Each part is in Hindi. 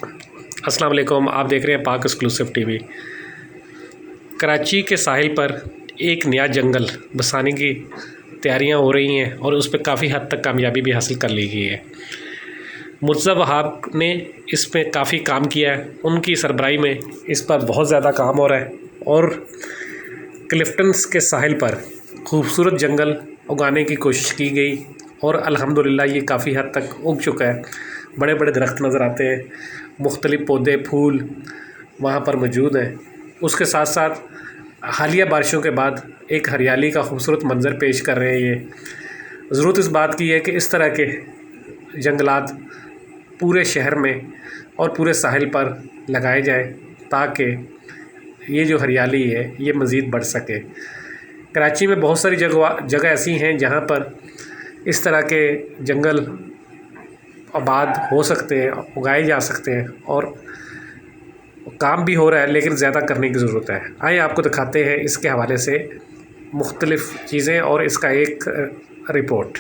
अस्सलाम वालेकुम। आप देख रहे हैं पाक एक्सक्लूसिव टीवी। कराची के साहिल पर एक नया जंगल बसाने की तैयारियां हो रही हैं और उस पर काफ़ी हद तक कामयाबी भी हासिल कर ली गई है। मुर्तज़ा वहाब ने इस पे काफ़ी काम किया है, उनकी सरबराही में इस पर बहुत ज़्यादा काम हो रहा है और क्लिफ्टन्स के साहिल पर खूबसूरत जंगल उगाने की कोशिश की गई और अल्हम्दुलिल्लाह ये काफ़ी हद तक उग चुका है। बड़े बड़े दरख्त नज़र आते हैं, मुख्तलिफ़ पौधे फूल वहाँ पर मौजूद हैं। उसके साथ साथ हालिया बारिशों के बाद एक हरियाली का खूबसूरत मंज़र पेश कर रहे हैं। ये ज़रूरत इस बात की है कि इस तरह के जंगलात पूरे शहर में और पूरे साहिल पर लगाए जाएं ताकि ये जो हरियाली है ये मज़ीद बढ़ सके। कराची में बहुत सारी जगह ऐसी हैं जहाँ पर इस तरह के जंगल आबाद हो सकते हैं, उगाए जा सकते हैं और काम भी हो रहा है, लेकिन ज़्यादा करने की ज़रूरत है। आइए आपको दिखाते हैं इसके हवाले से मुख्तलिफ़ चीज़ें और इसका एक रिपोर्ट।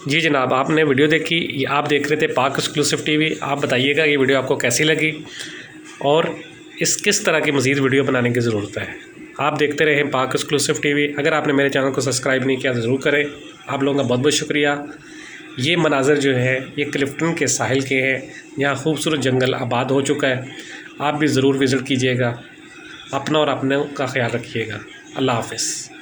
जी जनाब, आपने वीडियो देखी, आप देख रहे थे पाक एक्सक्लूसिव टीवी। आप बताइएगा ये वीडियो आपको कैसी लगी और किस तरह की मज़ीद वीडियो बनाने की ज़रूरत है। आप देखते रहें पाक एक्सक्लूसिव टीवी। अगर आपने मेरे चैनल को सब्सक्राइब नहीं किया तो ज़रूर करें। आप लोगों का बहुत बहुत शुक्रिया। ये मनाज़र जो है ये क्लिफ्टन के साहिल के हैं, यहाँ खूबसूरत जंगल आबाद हो चुका है। आप भी ज़रूर विज़िट कीजिएगा। अपना और अपनों का ख्याल रखिएगा। अल्लाह हाफ़िज़।